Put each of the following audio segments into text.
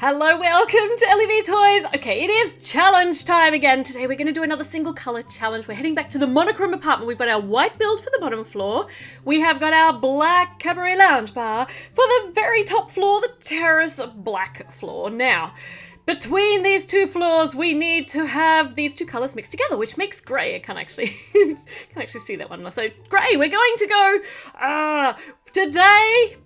Hello, welcome to LEV Toys. Okay, it is challenge time again. Today we're going to do another single colour challenge. We're heading back to the Monochrome Apartment. We've got our white build for the bottom floor. We have got our black cabaret lounge bar for the very top floor, the terrace black floor. Now, between these two floors, we need to have these two colours mixed together, which makes grey. I can't actually see that one. So grey, we're going to go, today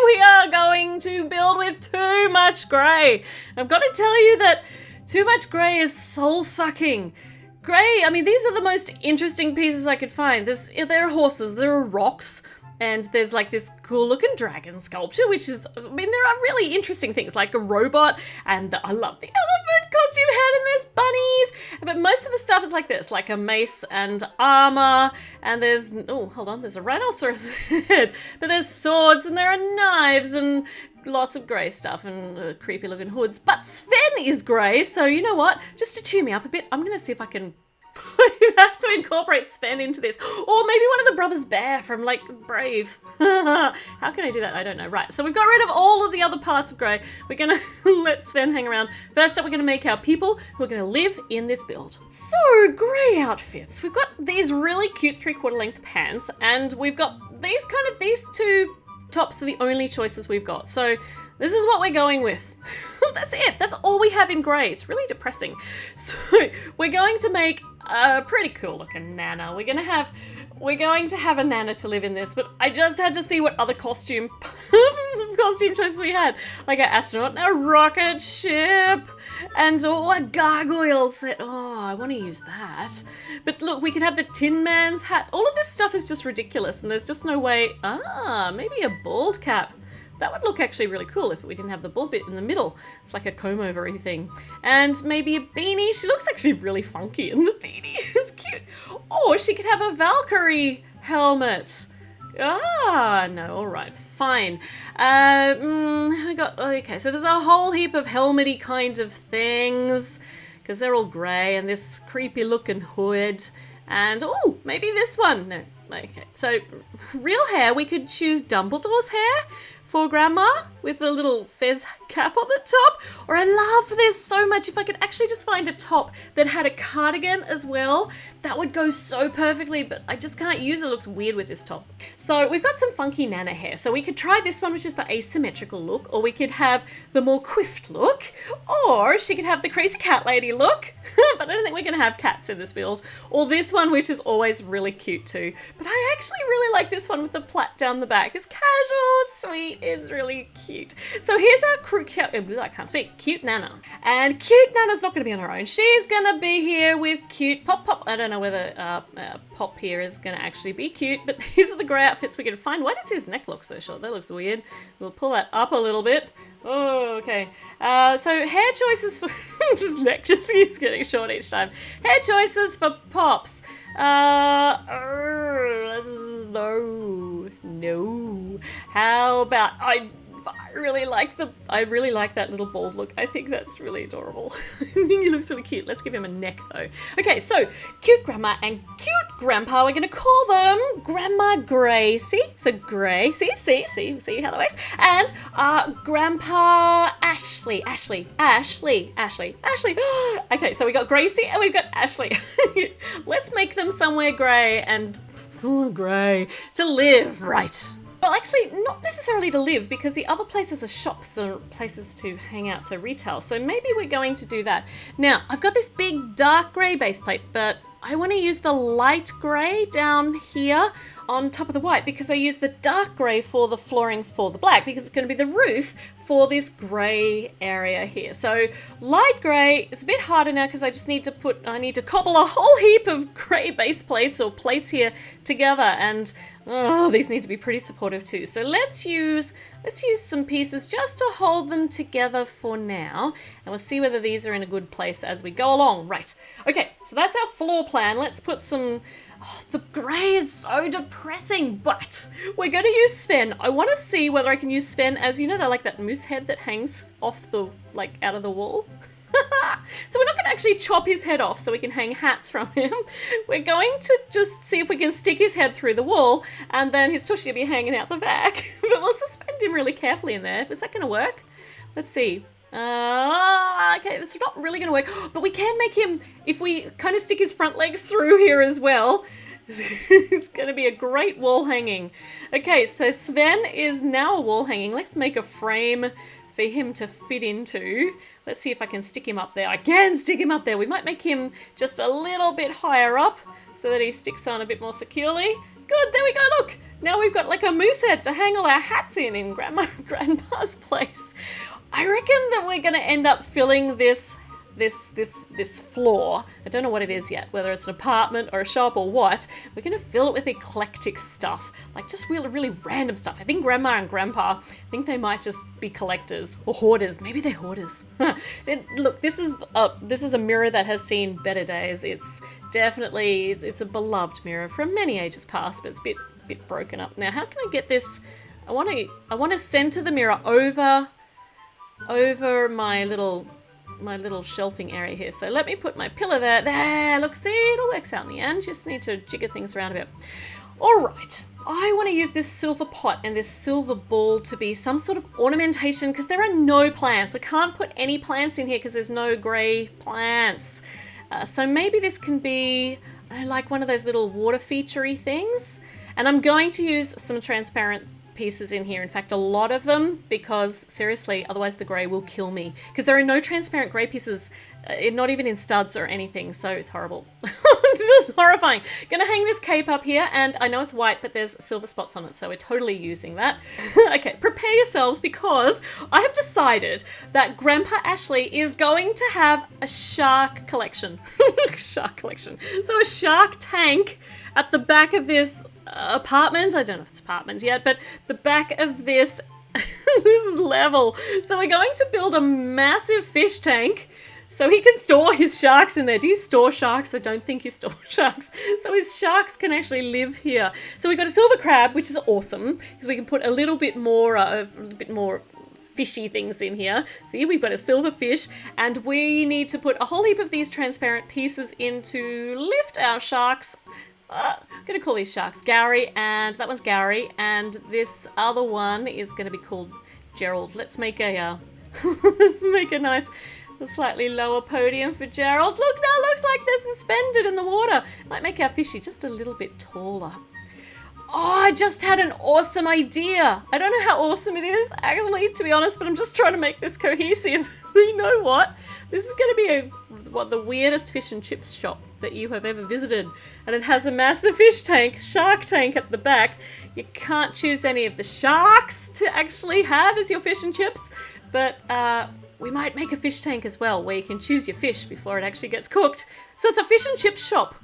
we are going to build with too much grey. I've got to tell you that too much grey is soul-sucking. Grey, I mean, these are the most interesting pieces I could find. There are horses, there are rocks, and there's like this cool looking dragon sculpture, which is, I mean, there are really interesting things like a robot, and I love the elephant costume head, and there's bunnies, but most of the stuff is like this, like a mace and armor, and there's, oh, hold on, there's a rhinoceros head, but there's swords, and there are knives, and lots of grey stuff, and creepy looking hoods, but Sven is grey, so you know what, just to cheer me up a bit, I'm gonna see if I can you have to incorporate Sven into this. Or maybe one of the brothers Bear from, like, Brave. How can I do that? I don't know. Right, so we've got rid of all of the other parts of grey. We're going to let Sven hang around. First up, we're going to make our people who are going to live in this build. So, grey outfits. We've got these really cute 3/4 length pants, and we've got these two tops are the only choices we've got. So this is what we're going with. That's it. That's all we have in grey. It's really depressing. So we're going to make a pretty cool looking Nana. We're going to have a Nana to live in this, but I just had to see what other costume choices we had. Like an astronaut, a rocket ship, and a gargoyle set. Oh, I want to use that. But look, we could have the Tin Man's hat. All of this stuff is just ridiculous, and there's just no way. Maybe a bald cap. That would look actually really cool if we didn't have the bald bit in the middle. It's like a comb-over-y thing. And maybe a beanie. She looks actually really funky in the beanie. It's cute. Or she could have a Valkyrie helmet. No, all right, fine. Okay, so there's a whole heap of helmety kind of things, because they're all grey, and this creepy-looking hood. And, oh, maybe this one. No, okay. So, real hair, we could choose Dumbledore's hair for Grandma with a little fez cap on the top. Or I love this so much. If I could actually just find a top that had a cardigan as well, that would go so perfectly, but I just can't use it. It looks weird with this top. So we've got some funky Nana hair. So we could try this one, which is the asymmetrical look, or we could have the more quiffed look, or she could have the crazy cat lady look, but I don't think we're going to have cats in this build, or this one, which is always really cute too. But I actually really like this one with the plait down the back. It's casual, it's sweet, it's really cute. So here's our cute Nana. And cute Nana's not going to be on her own. She's going to be here with cute Pop. I don't know whether Pop here is going to actually be cute, but these are the grey outfits we can find. Why does his neck look so short? That looks weird. We'll pull that up a little bit. Oh, okay. So hair choices for his neck just keeps getting short each time. Hair choices for Pops. No. How about I really like that little bald look. I think that's really adorable. I think he looks really cute. Let's give him a neck though. Okay, so cute Grandma and cute Grandpa. We're going to call them Grandma Gracie. So Gracie, see how that works. And Grandpa Ashley. Okay, so we got Gracie and we've got Ashley. Let's make them somewhere grey and grey to live, right? Well, actually, not necessarily to live, because the other places are shops or places to hang out, so retail. So maybe we're going to do that. Now, I've got this big dark grey base plate, but I want to use the light grey down here on top of the white, because I use the dark grey for the flooring for the black, because it's going to be the roof for this grey area here. So light grey, it's a bit harder now because I need to cobble a whole heap of grey base plates or plates here together, and these need to be pretty supportive too. So let's use some pieces just to hold them together for now, and we'll see whether these are in a good place as we go along. Right, okay, so that's our floor plan. Let's put some... the grey is so depressing, but we're going to use Sven. I want to see whether I can use Sven as, you know, they're like that moose head that hangs off the, like, out of the wall. So we're not going to actually chop his head off so we can hang hats from him. We're going to just see if we can stick his head through the wall, and then his tushy will be hanging out the back. But we'll suspend him really carefully in there. Is that going to work? Let's see. Okay, that's not really going to work. But we can make him, if we kind of stick his front legs through here as well, it's going to be a great wall hanging. Okay, so Sven is now a wall hanging. Let's make a frame for him to fit into. Let's see if I can stick him up there. I can stick him up there. We might make him just a little bit higher up so that he sticks on a bit more securely. Good, there we go, look. Now we've got like a moose head to hang all our hats in Grandma's place. I reckon that we're going to end up filling this floor. I don't know what it is yet, whether it's an apartment or a shop or what. We're going to fill it with eclectic stuff, like just really random stuff. I think Grandma and Grandpa, I think they might just be collectors or hoarders. Maybe they're hoarders. Look, this is a mirror that has seen better days. It's definitely, it's a beloved mirror from many ages past, but it's a bit broken up. Now, how can I get this? I want to center the mirror over my little shelving area here. So let me put my pillar there. There, look, see, it all works out in the end. Just need to jigger things around a bit. All right, I want to use this silver pot and this silver ball to be some sort of ornamentation because there are no plants. I can't put any plants in here because there's no grey plants. So maybe this can be like one of those little water feature-y things. And I'm going to use some transparent pieces in here. In fact, a lot of them, because seriously, otherwise the grey will kill me. Because there are no transparent grey pieces, not even in studs or anything, so it's horrible. It's just horrifying. Gonna hang this cape up here, and I know it's white, but there's silver spots on it, so we're totally using that. Okay, prepare yourselves, because I have decided that Grandpa Ashley is going to have a shark collection. Shark collection. So a shark tank at the back of this apartment. I don't know if it's apartment yet, but the back of this this level. So we're going to build a massive fish tank so he can store his sharks in there. Do you store sharks? I don't think you store sharks. So his sharks can actually live here. So we've got a silver crab, which is awesome because we can put a little bit more fishy things in here. See, we've got a silver fish, and we need to put a whole heap of these transparent pieces in to lift our sharks. I'm going to call these sharks Gary, and that one's Gary, and this other one is going to be called Gerald. Let's make a nice, slightly lower podium for Gerald. Look, now it looks like they're suspended in the water. Might make our fishy just a little bit taller. Oh, I just had an awesome idea. I don't know how awesome it is, actually, to be honest, but I'm just trying to make this cohesive. So you know what? This is going to be the weirdest fish and chips shop that you have ever visited. And it has a massive fish tank, shark tank at the back. You can't choose any of the sharks to actually have as your fish and chips, but we might make a fish tank as well, where you can choose your fish before it actually gets cooked. So it's a fish and chips shop.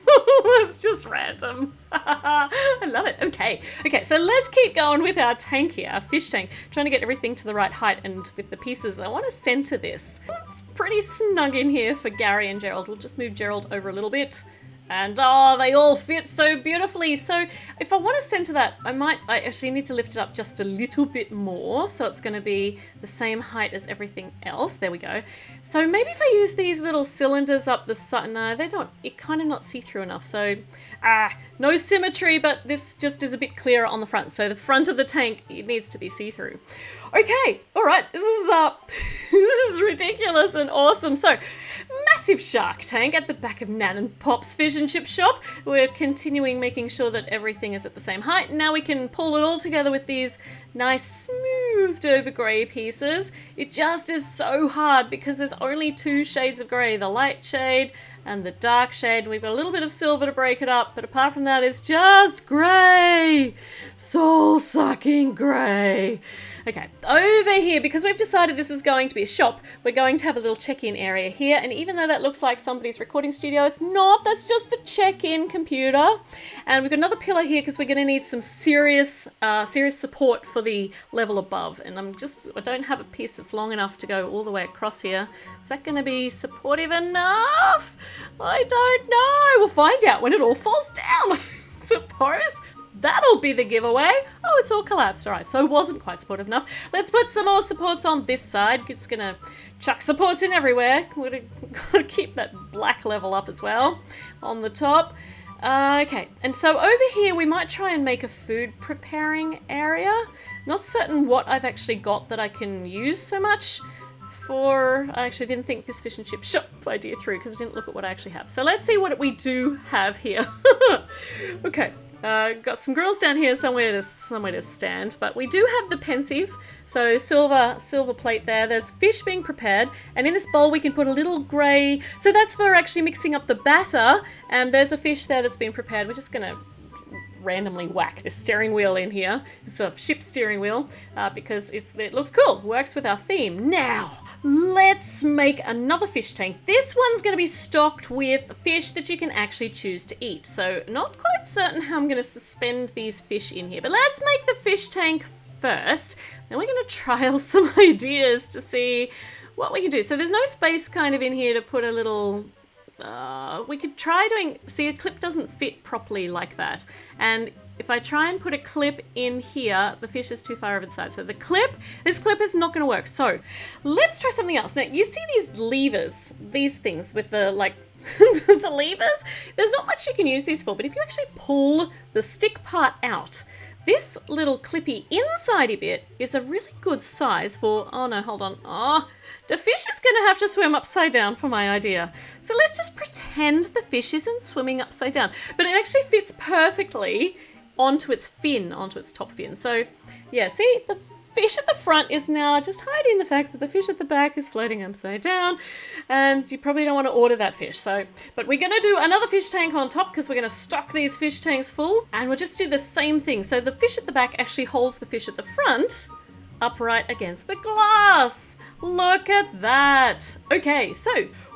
It's just random. I love it. Okay, so let's keep going with our tank here, our fish tank. Trying to get everything to the right height, and with the pieces, I want to center this. It's pretty snug in here for Gary and Gerald. We'll just move Gerald over a little bit. And oh, they all fit so beautifully. So if I want to center that, I actually need to lift it up just a little bit more. So it's going to be the same height as everything else. There we go. So maybe if I use these little cylinders up the side, no, it kind of not see-through enough. So no symmetry, but this just is a bit clearer on the front. So the front of the tank, it needs to be see-through. Okay, all right, this is ridiculous and awesome. So massive shark tank at the back of Nan and Pop's fish and chip shop. We're continuing making sure that everything is at the same height. Now we can pull it all together with these nice smoothed over grey pieces. It just is so hard because there's only two shades of grey, the light shade and the dark shade. We've got a little bit of silver to break it up, but apart from that, it's just grey. Soul-sucking grey. Okay, over here, because we've decided this is going to be a shop, we're going to have a little check-in area here, and even though that looks like somebody's recording studio, it's not. That's just the check-in computer. And we've got another pillar here because we're going to need some serious support for the level above. And I don't have a piece that's long enough to go all the way across here. Is that going to be supportive enough? I don't know. We'll find out when it all falls down. Suppose that'll be the giveaway. Oh, it's all collapsed. All right, so it wasn't quite supportive enough. Let's put some more supports on this side. We're just gonna chuck supports in everywhere. We're gonna keep that black level up as well on the top. Okay, and so over here we might try and make a food preparing area. Not certain what I've actually got that I can use so much for. I actually didn't think this fish and chip shop idea through because I didn't look at what I actually have. So let's see what we do have here. Okay. Got some grills down here, somewhere to stand, but we do have the pensive, so silver plate there. There's fish being prepared, and in this bowl we can put a little grey, so that's for actually mixing up the batter, and there's a fish there that's been prepared. We're just gonna randomly whack this steering wheel in here. It's a ship steering wheel, because it looks cool, works with our theme. Now, let's make another fish tank. This one's going to be stocked with fish that you can actually choose to eat. So not quite certain how I'm going to suspend these fish in here, but let's make the fish tank first. Then we're going to trial some ideas to see what we can do. So there's no space kind of in here to put a little... we could try doing... See, a clip doesn't fit properly like that. And if I try and put a clip in here, the fish is too far over the side. So this clip is not going to work. So let's try something else. Now, you see these levers, these things with the, like, the levers? There's not much you can use these for, but if you actually pull the stick part out, this little clippy inside bit is a really good size for... Oh, no, hold on. Oh, the fish is going to have to swim upside down for my idea. So let's just pretend the fish isn't swimming upside down. But it actually fits perfectly onto its fin, onto its top fin. So, yeah, see, the fish at the front is now just hiding the fact that the fish at the back is floating upside down, and you probably don't want to order that fish. So, but we're going to do another fish tank on top because we're going to stock these fish tanks full, and we'll just do the same thing. So the fish at the back actually holds the fish at the front upright against the glass. Look at that. Okay, so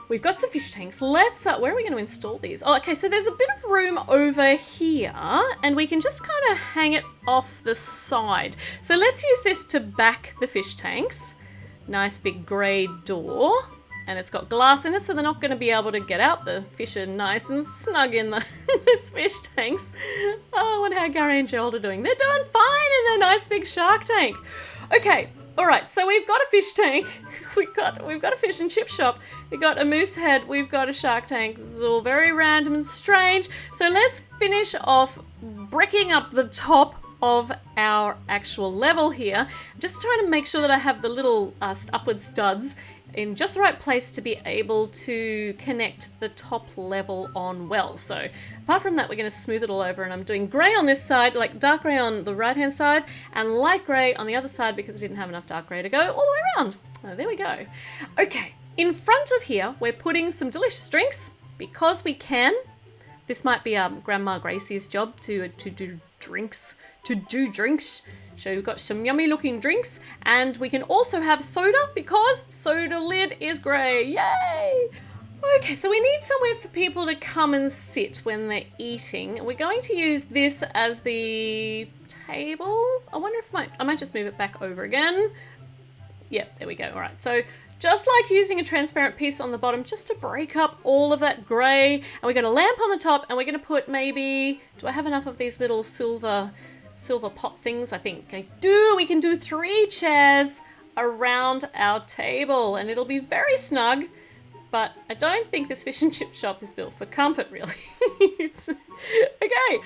we've got some fish tanks. Let's, where are we going to install these? Oh, okay, so there's a bit of room over here, and we can just kind of hang it off the side. So let's use this to back the fish tanks. Nice big grey door, and it's got glass in it, so they're not going to be able to get out. The fish are nice and snug in these fish tanks. Oh, I wonder how Gary and Gerald are doing. They're doing fine in their nice big shark tank. Okay. All right, so we've got a fish tank, we've got a fish and chip shop, we've got a moose head, we've got a shark tank. This is all very random and strange. So let's finish off bricking up the top of our actual level here. Just trying to make sure that I have the little upward studs in just the right place to be able to connect the top level on well. So apart from that, we're going to smooth it all over, and I'm doing grey on this side, like dark grey on the right hand side, and light grey on the other side because I didn't have enough dark grey to go all the way around. Oh, there we go. Okay, in front of here, we're putting some delicious drinks because we can. This might be Grandma Gracie's job to do drinks. So we've got some yummy looking drinks, and we can also have soda because the soda lid is grey. Yay! Okay, so we need somewhere for people to come and sit when they're eating. We're going to use this as the table. I wonder if I might just move it back over again. Yep, there we go. All right, so just like using a transparent piece on the bottom just to break up all of that grey. And we got a lamp on the top, and we're going to put maybe... Do I have enough of these little silver pot things? I think I do. We can do 3 chairs around our table, and it'll be very snug, but I don't think this fish and chip shop is built for comfort, really. Okay,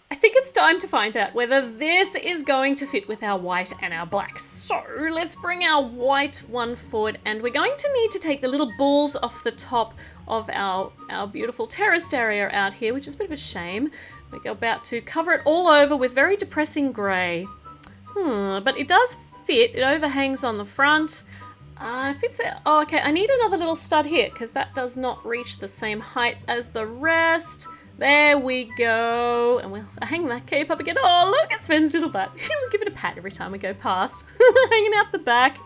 I think it's time to find out whether this is going to fit with our white and our black. So let's bring our white one forward, and we're going to need to take the little balls off the top of our beautiful terraced area out here, which is a bit of a shame. We're about to cover it all over with very depressing grey. But it does fit. It overhangs on the front. Fits it. Oh, okay. I need another little stud here because that does not reach the same height as the rest. There we go. And we'll hang that cape up again. Oh, look at Sven's little butt. We'll give it a pat every time we go past. Hanging out the back.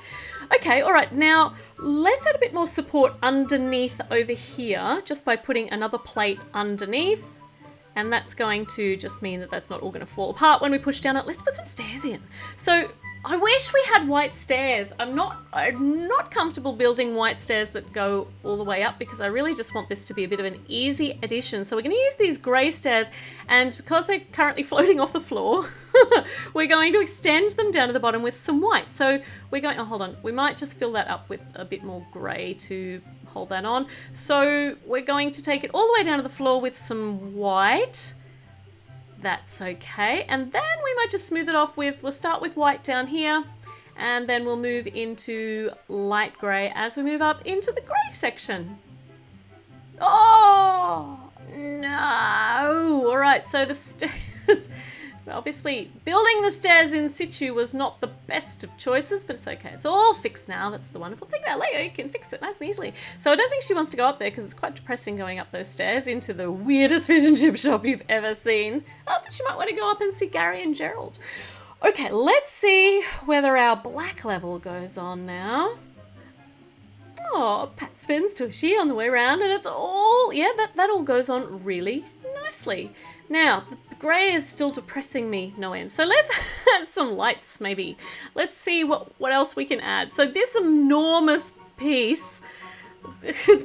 Okay, all right. Now, let's add a bit more support underneath over here just by putting another plate underneath. And that's going to just mean that that's not all going to fall apart when we push down it. Let's put some stairs in. So I wish we had white stairs. I'm not comfortable building white stairs that go all the way up because I really just want this to be a bit of an easy addition. So we're going to use these grey stairs, and because they're currently floating off the floor, we're going to extend them down to the bottom with some white. So we're going, oh, hold on. We might just fill that up with a bit more grey to hold that on. So we're going to take it all the way down to the floor with some white. That's okay. And then we might just smooth it off with, we'll start with white down here, and then we'll move into light grey as we move up into the grey section. Oh, no. All right, so the stairs, obviously building the stairs in situ was not the best of choices, but it's okay. It's all fixed now. That's the wonderful thing about Lego. You can fix it nice and easily. So I don't think she wants to go up there because it's quite depressing going up those stairs into the weirdest fish and chip shop you've ever seen. Oh, but she might want to go up and see Gary and Gerald. Okay, let's see whether our black level goes on now. Oh, Pat Sven's tushy on the way around, and it's all, yeah, that all goes on really nicely. Now, the grey is still depressing me no end. So let's add some lights maybe. Let's see what else we can add. So this enormous piece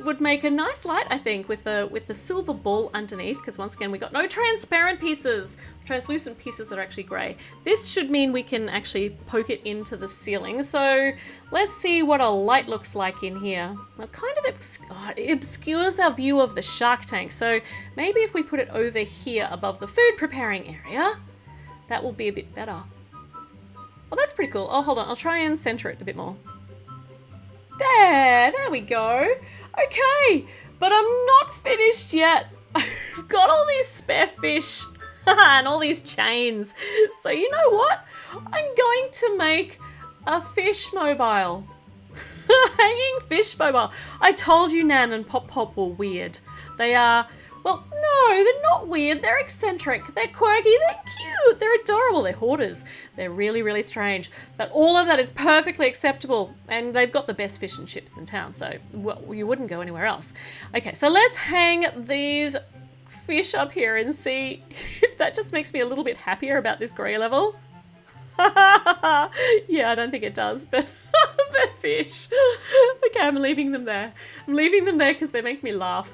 would make a nice light, I think, with the silver ball underneath, because once again we got no transparent pieces, translucent pieces that are actually grey. This should mean we can actually poke it into the ceiling. So let's see what a light looks like in here. Now, kind of it obscures our view of the shark tank. So maybe if we put it over here above the food preparing area, that will be a bit better. Oh, that's pretty cool. Oh, hold on, I'll try and center it a bit more. There we go. Okay, but I'm not finished yet. I've got all these spare fish and all these chains. So you know what? I'm going to make a fish mobile. Hanging fish mobile. I told you Nan and Pop Pop were weird. They are, well, no, they're not weird. They're eccentric. They're quirky. They're cute. They're adorable. They're hoarders. They're really, really strange. But all of that is perfectly acceptable. And they've got the best fish and chips in town. So well, you wouldn't go anywhere else. Okay, so let's hang these fish up here and see if that just makes me a little bit happier about this grey level. Yeah, I don't think it does, but they're fish. Okay, I'm leaving them there. I'm leaving them there because they make me laugh.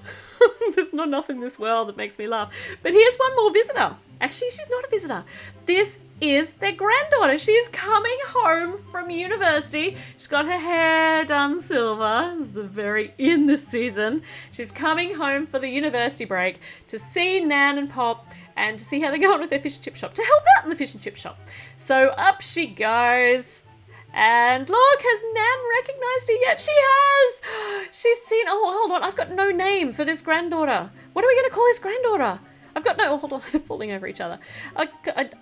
There's not enough in this world that makes me laugh. But here's one more visitor. Actually, she's not a visitor. This is their granddaughter. She's coming home from university. She's got her hair done silver. It's the very in this season. She's coming home for the university break to see Nan and Pop and to see how they're going with their fish and chip shop, to help out in the fish and chip shop. So up she goes. And look, has Nan recognised her yet? She has! She's seen, oh, hold on, I've got no name for this granddaughter. What are we going to call this granddaughter? I've got no, oh, hold on, they're falling over each other.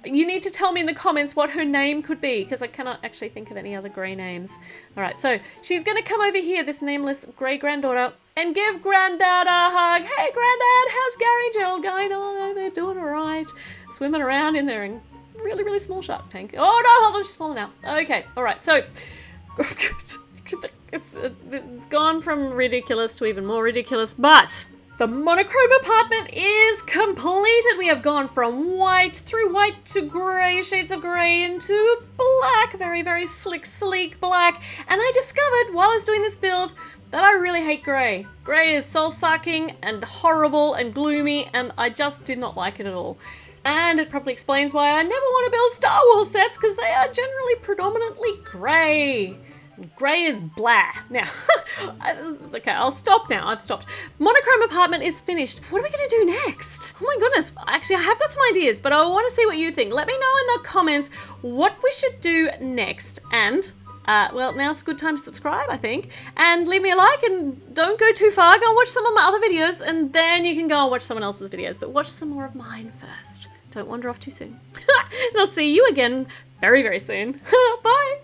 You need to tell me in the comments what her name could be, because I cannot actually think of any other grey names. All right, so she's going to come over here, this nameless grey granddaughter, and give Granddad a hug. Hey, Granddad, how's Gary and Gerald going? Oh, they're doing all right. Swimming around in there and really, really small shark tank. Oh no, hold on, she's fallen out. Okay, all right, so it's gone from ridiculous to even more ridiculous, but the monochrome apartment is completed. We have gone from white through white to grey, shades of grey into black, very, very slick, sleek black. And I discovered while I was doing this build that I really hate grey. Grey is soul-sucking and horrible and gloomy, and I just did not like it at all. And it probably explains why I never want to build Star Wars sets, because they are generally predominantly grey. Grey is blah. Now, okay, I'll stop now. I've stopped. Monochrome Apartment is finished. What are we going to do next? Oh my goodness. Actually, I have got some ideas, but I want to see what you think. Let me know in the comments what we should do next. And well, now's a good time to subscribe, I think. And leave me a like, and don't go too far. Go and watch some of my other videos, and then you can go and watch someone else's videos. But watch some more of mine first. Don't wander off too soon. And I'll see you again very, very soon. Bye.